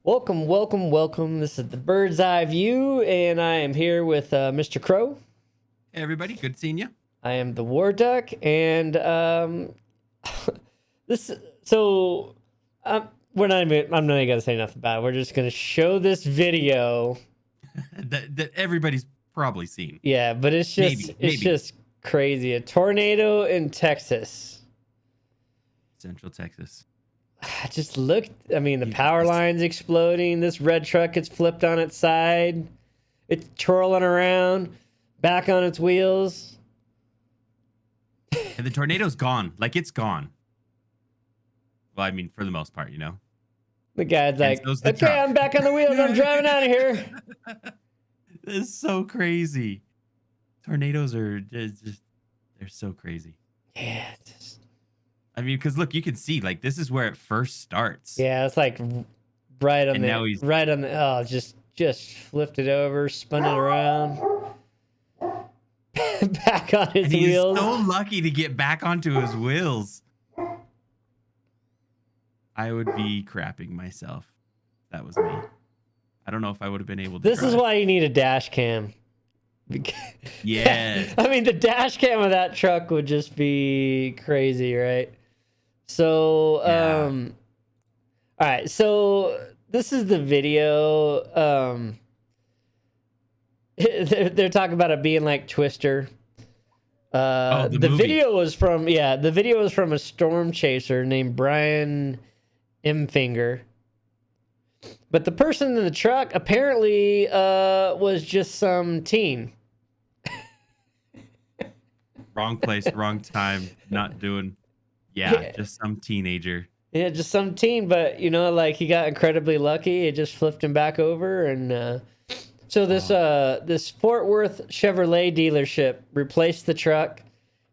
Welcome, welcome, welcome. This is the Bird's Eye View, and I am here with Mr. Krow. Hey everybody, good seeing you. I am the War Duck, and this. So, we're not even. I'm not even gonna say nothing about it. We're just gonna show this video. that everybody's probably seen. Yeah, but it's just crazy. A tornado in Texas. Central Texas. Just look. I mean, the power line's exploding. This red truck gets flipped on its side. It's twirling around, back on its wheels. And the tornado's gone. Like, it's gone. Well, I mean, for the most part, you know. The guy's like, okay, truck. I'm back on the wheels. I'm driving out of here. This is so crazy. Tornadoes are just, they're so crazy. Yeah. I mean, because look, you can see, like, this is where it first starts. Yeah, it's like right on just flipped it over, spun it around. Back on his wheels. He's so lucky to get back onto his wheels. I would be crapping myself. That was me. I don't know if I would have been able to. This is why you need a dash cam. Yeah. I mean, the dash cam of that truck would just be crazy, right? So, all right. So this is the video. They're talking about it being like Twister. The video was from a storm chaser named Brian Imfinger. But the person in the truck apparently was just some teen. Wrong place, wrong time, not doing. Yeah, just some teenager. Yeah, just some teen, but like he got incredibly lucky. It just flipped him back over, and so this Fort Worth Chevrolet dealership replaced the truck,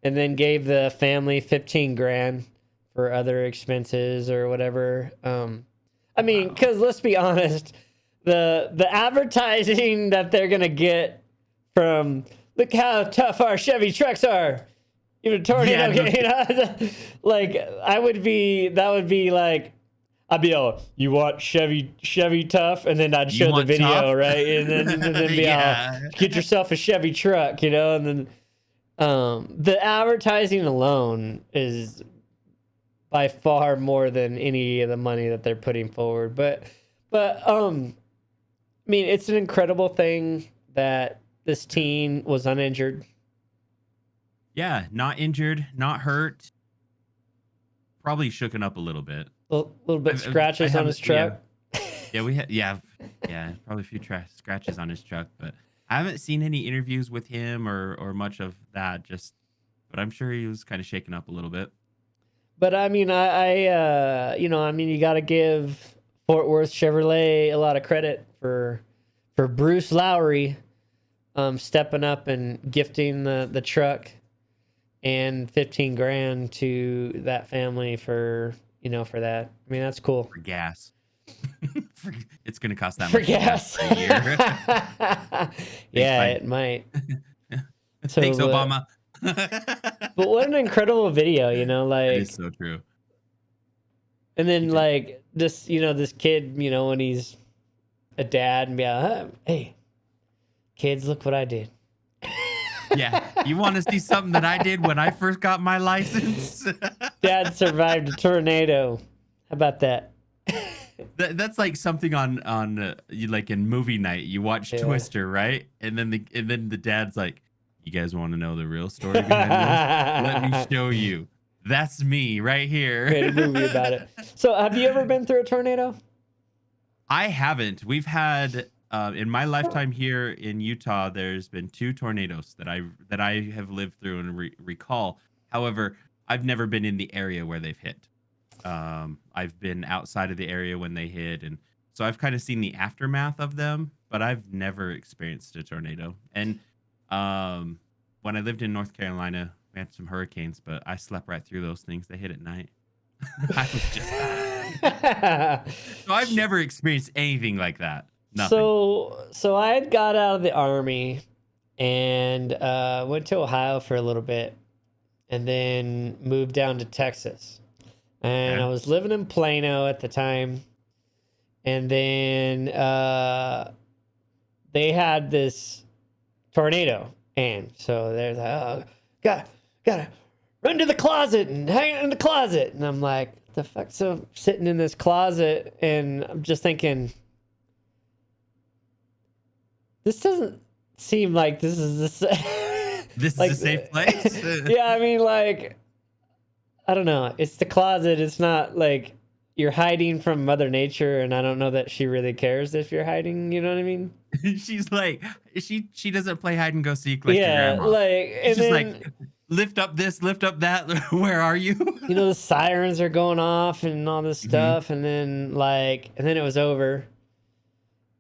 and then gave the family 15 grand for other expenses or whatever. I mean, because let's be honest, the advertising that they're gonna get from look how tough our Chevy trucks are. Even a tornado, like that would be like, I'd be all, you want Chevy tough, and then I'd show the video, tough? Right, and then be all, get yourself a Chevy truck, and then the advertising alone is by far more than any of the money that they're putting forward. But I mean, it's an incredible thing that this teen was uninjured. Yeah, not injured, not hurt. Probably shooken up a little bit. A little bit scratches on his truck. Yeah, probably a few scratches on his truck, but I haven't seen any interviews with him or much of that. But I'm sure he was kind of shaken up a little bit. But I mean, you got to give Fort Worth Chevrolet a lot of credit for Bruce Lowry stepping up and gifting the truck and 15 grand to that family for that. I mean, that's cool. For gas. It's going to cost that for much gas a year. Yeah, it might. So, thanks, Obama. But what an incredible video, like it is so true. And then like this kid, when he's a dad and be like, hey, kids, look what I did. Yeah, you want to see something that I did when I first got my license? Dad survived a tornado. How about that? That's like something on like in movie night. You watch Twister, right? And then the dad's like, "You guys want to know the real story behind this? Let me show you. That's me right here." Made a movie about it. So, have you ever been through a tornado? I haven't. We've had. In my lifetime here in Utah, there's been 2 tornadoes that I have lived through and recall. However, I've never been in the area where they've hit. I've been outside of the area when they hit, and so I've kind of seen the aftermath of them, but I've never experienced a tornado. And when I lived in North Carolina, we had some hurricanes, but I slept right through those things. They hit at night. I was just so I've never experienced anything like that. Nothing. So I had got out of the Army and went to Ohio for a little bit, and then moved down to Texas. And I was living in Plano at the time, and then they had this tornado, and so they're like, oh, gotta run to the closet and hang it in the closet. And I'm like, what the fuck? So I'm sitting in this closet, and I'm just thinking, this doesn't seem like this is This like, is a safe place. yeah, I mean, like, I don't know. It's the closet. It's not like you're hiding from Mother Nature, and I don't know that she really cares if you're hiding. You know what I mean? She's like, she doesn't play hide and go seek like your Yeah, grandma. like, She's and just then like, lift up this, lift up that. Where are you? you know the sirens are going off and all this stuff, and then it was over.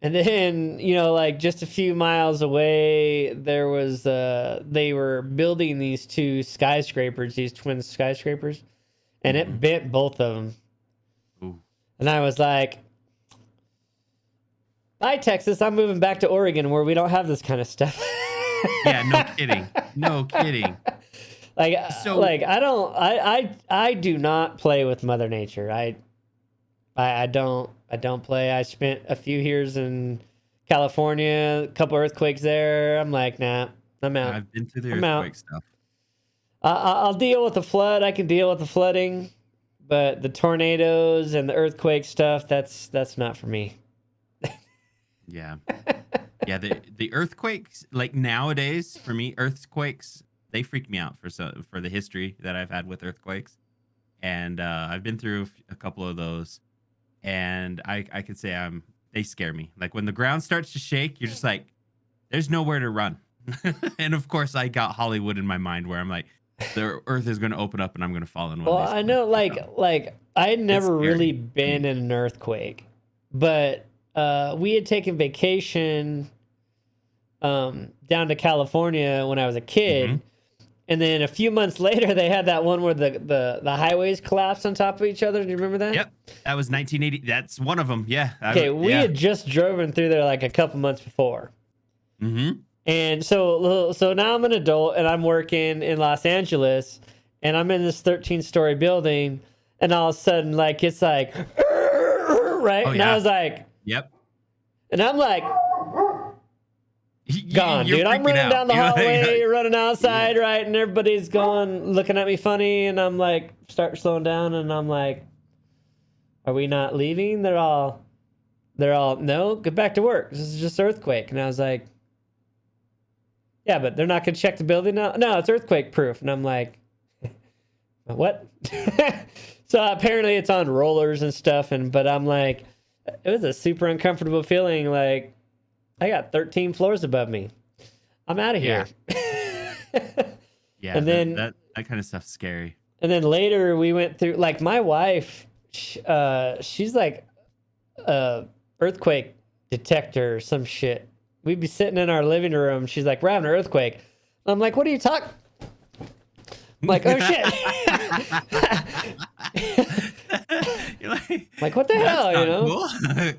And then, you know, like just a few miles away, there was they were building these two skyscrapers, these twin skyscrapers, and it bent both of them. Ooh. And I was like, bye, Texas. I'm moving back to Oregon where we don't have this kind of stuff. Yeah, no kidding. No kidding. Like, So- like I do not play with Mother Nature. I don't play. I spent a few years in California, a couple earthquakes there. I'm like, nah, I'm out. I've been through the I'm out. earthquake stuff. I'll deal with the flood. I can deal with the flooding, but the tornadoes and the earthquake stuff, that's not for me. Yeah. Yeah, the earthquakes, like nowadays, for me, earthquakes, they freak me out for the history that I've had with earthquakes. And I've been through a couple of those. And I could say they scare me. Like when the ground starts to shake, you're just like, there's nowhere to run. And of course, I got Hollywood in my mind where I'm like, the earth is going to open up and I'm going to fall in one. Well, of these I know, places. like I had never scary really to me. been in an earthquake, but we had taken vacation down to California when I was a kid. Mhm. And then a few months later, they had that one where the highways collapsed on top of each other. Do you remember that? Yep, that was 1980. That's one of them. Yeah. Okay, we had just driven through there like a couple months before. Mm-hmm. And so now I'm an adult and I'm working in Los Angeles, and I'm in this 13-story building, and all of a sudden, like, it's like, right? Oh, And yeah. I was like, Yep. and I'm like, gone, You're dude. I'm freaking running out. down the You're like- hallway, running outside, right? And everybody's going, looking at me funny, and I'm like, start slowing down, and I'm like, are we not leaving? They're all, no, get back to work. This is just earthquake. And I was like, yeah, but they're not going to check the building now? No, it's earthquake proof. And I'm like, what? So apparently it's on rollers and stuff. But I'm like, it was a super uncomfortable feeling. Like, I got 13 floors above me. I'm out of here. Yeah. And then- that kind of stuff's scary. And then later we went through, like, my wife, she's like a earthquake detector or some shit. We'd be sitting in our living room. She's like, we're having an earthquake. I'm like, what are you talking? I'm like, oh shit. You're like, What the hell, "That's you not know? cool."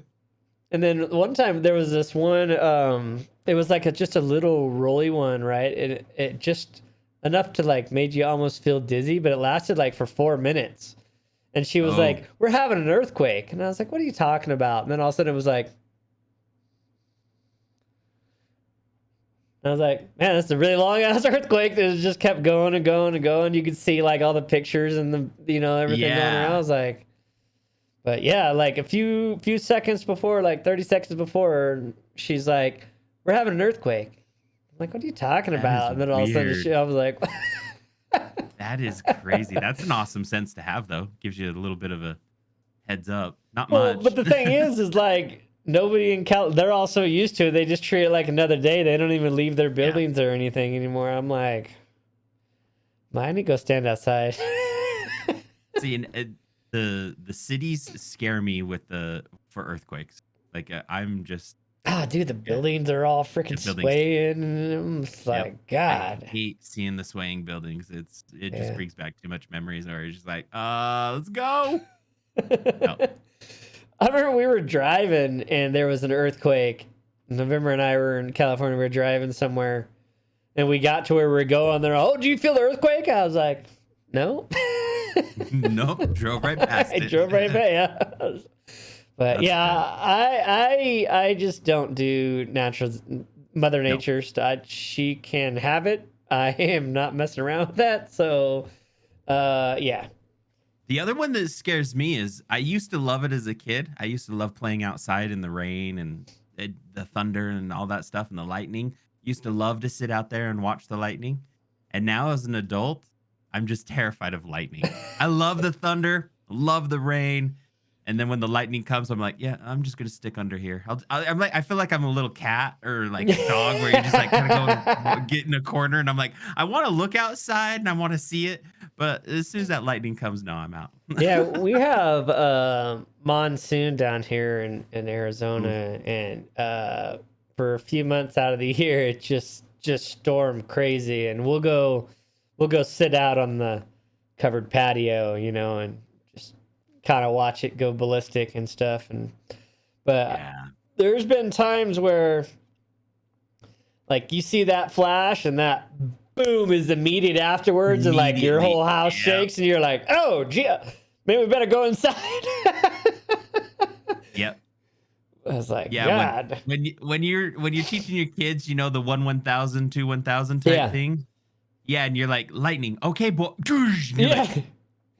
And then one time there was this one, it was like just a little rolly one, right? It just enough to like made you almost feel dizzy, but it lasted like for 4 minutes. And she was Oh. like, we're having an earthquake. And I was like, what are you talking about? And then all of a sudden it was like, I was like, man, that's a really long ass earthquake. It just kept going and going and going. You could see like all the pictures and the, everything going Yeah. around. I was like, but yeah, like a few seconds before, like 30 seconds before, she's like, we're having an earthquake. I'm like, what are you talking That about? is And then all of a weird. sudden I was like, That is crazy. That's an awesome sense to have, though. Gives you a little bit of a heads up. Not well, much. but the thing is like nobody in they're all so used to it. They just treat it like another day. They don't even leave their buildings or anything anymore. I'm like, I need to go stand outside. See, and, the cities scare me for earthquakes. Like I'm just Dude, the buildings are all freaking The buildings. swaying. And I'm just like, God. I hate seeing the swaying buildings. It Yeah. just brings back too much memories. Or you're just like, let's go. I remember we were driving and there was an earthquake. November and I were in California. We were driving somewhere and we got to where we were going. They're all, oh, do you feel the earthquake? I was like, no. Nope, drove right past I it. drove right by. Yeah. But That's yeah, good. I just don't do natural Mother No. Nature stuff. She can have it. I am not messing around with that. So, yeah, The other one that scares me is I used to love it as a kid. I used to love playing outside in the rain and the thunder and all that stuff and the lightning. Used to love to sit out there and watch the lightning. And now as an adult, I'm just terrified of lightning. I love the thunder, love the rain. And then when the lightning comes, I'm like, yeah, I'm just gonna stick under here. I'm like, I feel like I'm a little cat or like a dog where you're just like kind of going get in a corner, and I'm like, I want to look outside and I want to see it, but as soon as that lightning comes, no, I'm out. yeah. We have monsoon down here in Arizona, Ooh, and for a few months out of the year, it just storm crazy, and we'll go sit out on the covered patio, and just kind of watch it go ballistic and stuff. And but yeah, there's been times where like you see that flash and that boom is immediate afterwards, and like your immediately. whole house Yeah, shakes, and you're like, oh gee, maybe we better go inside. yep. I was like, Yeah, God. when you're teaching your kids, the 1,000, 2,1,000 type Yeah. thing. Yeah, and you're like, lightning, okay, boy. And you're like, Yeah.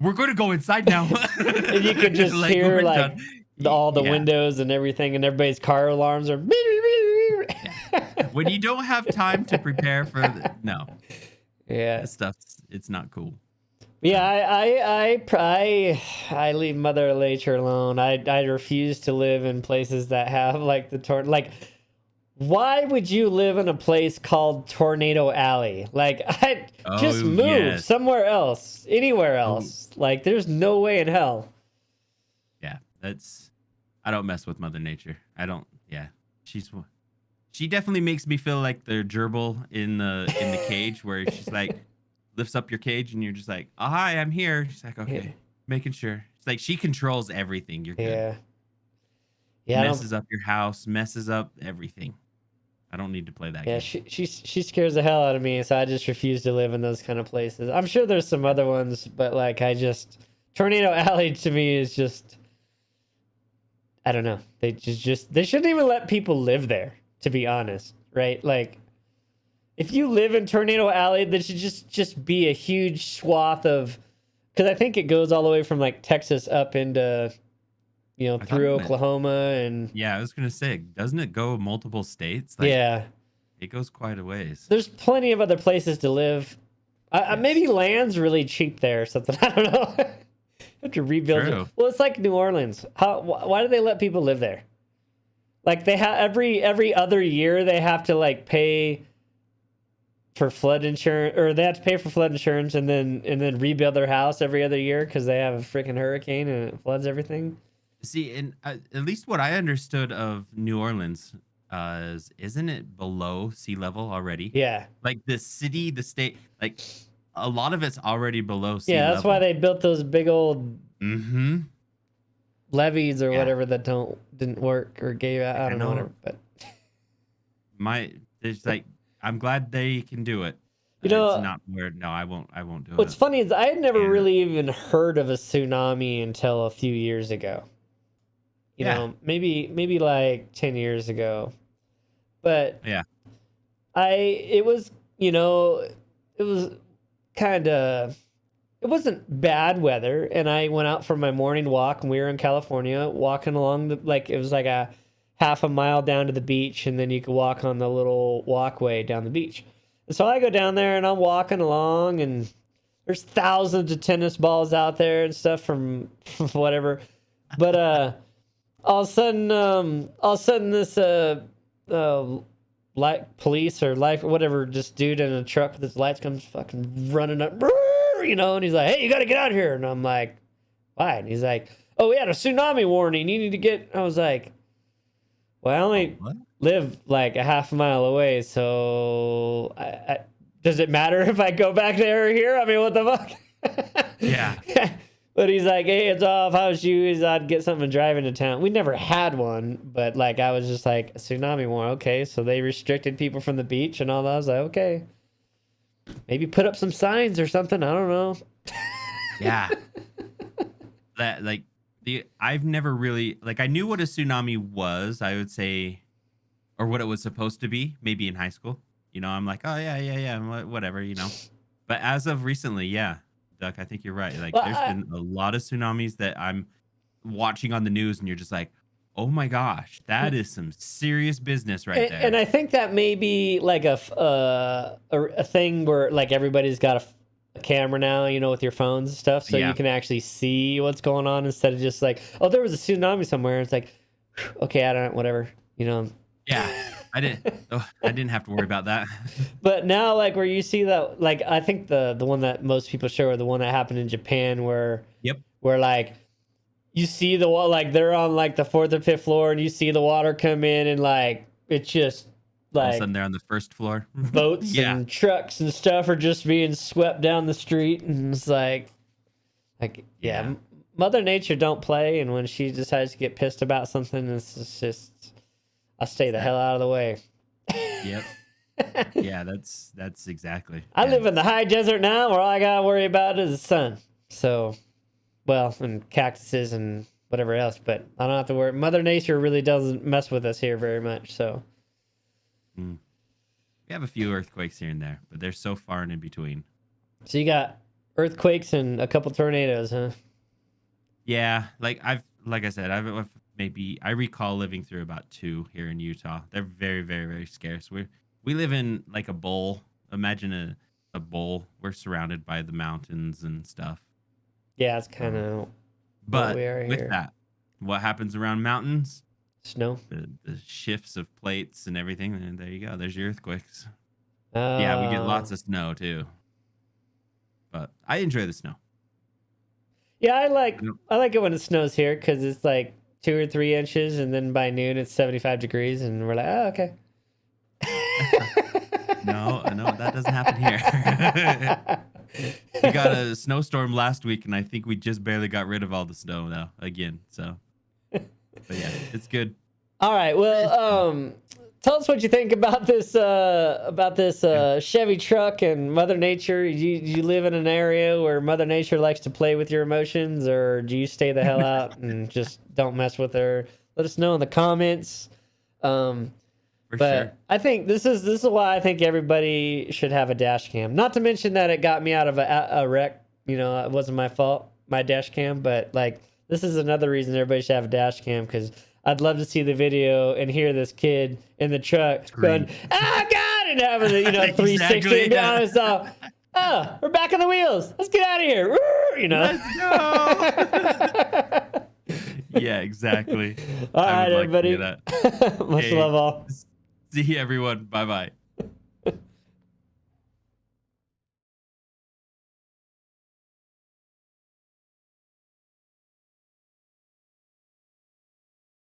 we're gonna go inside now. And you could just Like hear we're like done. all the Yeah, windows and everything, and everybody's car alarms are. yeah. When you don't have time to prepare for no, Yeah. this stuff's it's not cool. Yeah, No. I leave Mother Nature alone. I refuse to live in places that have like the like. Why would you live in a place called Tornado Alley? Like, I just Oh move yes. somewhere else, anywhere Oh else. Like, there's no way in hell. yeah. I don't mess with Mother Nature. I don't. Yeah, she definitely makes me feel like the gerbil in the cage where she's like lifts up your cage and you're just like, oh hi, I'm here. She's like, Yeah, okay, making sure. It's like she controls everything. You're good. yeah, yeah. I don't. Messes up your house, messes up everything. I don't need to play that Yeah, game. she scares the hell out of me, so I just refuse to live in those kind of places. I'm sure there's some other ones, but like Tornado Alley to me is just I don't know. They they shouldn't even let people live there, to be honest, right? Like if you live in Tornado Alley, there should just be a huge swath of because I think it goes all the way from like Texas up into I thought it through went. Oklahoma and Yeah, I was gonna say, doesn't it go multiple states? Like yeah. it goes quite a ways. There's plenty of other places to live. Yes. Maybe land's really cheap there or something. I don't know. Have to rebuild it. True. Well, it's like New Orleans. Why do they let people live there? Like they have every other year they have to like pay for flood insurance, or they have to pay for flood insurance and then rebuild their house every other year because they have a freaking hurricane and it floods everything. See, and at least what I understood of New Orleans isn't it below sea level already? Yeah, Like the city, the state, like a lot of it's already below sea yeah. That's why level. they built those big old Mm-hmm. levees or Yeah. whatever that didn't work or gave out. Like I I don't know know whatever, but it's like I'm glad they can do it. you It's know. not where no, I won't do What's it. funny is I had never And really even heard of a tsunami until a few years ago. yeah, Maybe like 10 years ago. But yeah. it was, it was kind of it wasn't bad weather, and I went out for my morning walk and we were in California walking along it was like a half a mile down to the beach, and then you could walk on the little walkway down the beach. And so I go down there and I'm walking along, and there's thousands of tennis balls out there and stuff from whatever. But all of a sudden this light police or life whatever, just dude in a truck with his lights comes fucking running up, and he's like, "Hey, you got to get out here." And I'm like, "Why?" And he's like, "Oh, we had a tsunami warning. You need to get." I was like, "Well, I Oh, only what? live like a half a mile away, so does it matter if I go back there or here? I mean, what the fuck?" Yeah. But he's like, "Hey, it's off. How's shoes? I'd get something to drive into town." We never had one, but like I was just like, a tsunami warning. Okay, so they restricted people from the beach and all that. I was like, okay, maybe put up some signs or something. I don't know. Yeah. That like I've never really like I knew what a tsunami was, I would say, or what it was supposed to be, maybe in high school. I'm like, oh yeah, yeah, yeah, whatever. But as of recently, yeah, Duck, I think you're right. Like, Well, there's I, been a lot of tsunamis that I'm watching on the news, and you're just like, oh my gosh, that is some serious business right and there. I think that may be like a thing where like everybody's got a camera now, with your phones and stuff, so you Yeah, can actually see what's going on instead of just like, oh, there was a tsunami somewhere. It's like, okay, I don't, whatever, you know. yeah. I didn't have to worry about that. But now, like where you see that, like I think the one that most people show are the one that happened in Japan, Yep. where like you see the wall, like they're on like the fourth or fifth floor, and you see the water come in, and like it's just All of a like sudden, they're on the first floor. boats Yeah, and trucks and stuff are just being swept down the street, and it's like yeah, yeah, Mother Nature don't play, and when she decides to get pissed about something, it's just I stay the hell out of the way. yep. Yeah, that's exactly. I Yeah. live in the high desert now, where all I gotta worry about is the sun. So, well, and cactuses and whatever else, but I don't have to worry. Mother Nature really doesn't mess with us here very much. So, Mm. We have a few earthquakes here and there, but they're so far and in between. so you got earthquakes and a couple tornadoes, huh? Yeah, like I said, I recall living through about two here in Utah. They're very, very, very scarce. We live in like a bowl. Imagine a bowl. We're surrounded by the mountains and stuff. Yeah, it's kind of what But we are with here. that, what happens around mountains? Snow. The shifts of plates and everything, and there you go. There's your earthquakes. Yeah, we get Uh, lots of snow too. But I enjoy the snow. yeah, I don't- I like it when it snows here because it's like 2 or 3 inches, and then by noon it's 75 degrees, and we're like, oh, okay. No, that doesn't happen here. We got a snowstorm last week, and I think we just barely got rid of all the snow now again. So, but yeah, it's good. All right. Well, tell us what you think about this Yeah. Chevy truck and Mother Nature. You live in an area where Mother Nature likes to play with your emotions, or do you stay the hell out and just don't mess with her? Let us know in the comments. For But sure. I think this is why I think everybody should have a dash cam. Not to mention that it got me out of a wreck. It wasn't my fault, my dash cam. But like, this is another reason everybody should have a dash cam, because I'd love to see the video and hear this kid in the truck going, Scream. "Ah, God!" and having the 360 Exactly, and yeah. down. So, oh, we're back on the wheels. Let's get out of here. Woo, Let's go. Yeah, exactly. All I right, would like to everybody. do that. Much Hey, love all. see you, everyone. Bye bye.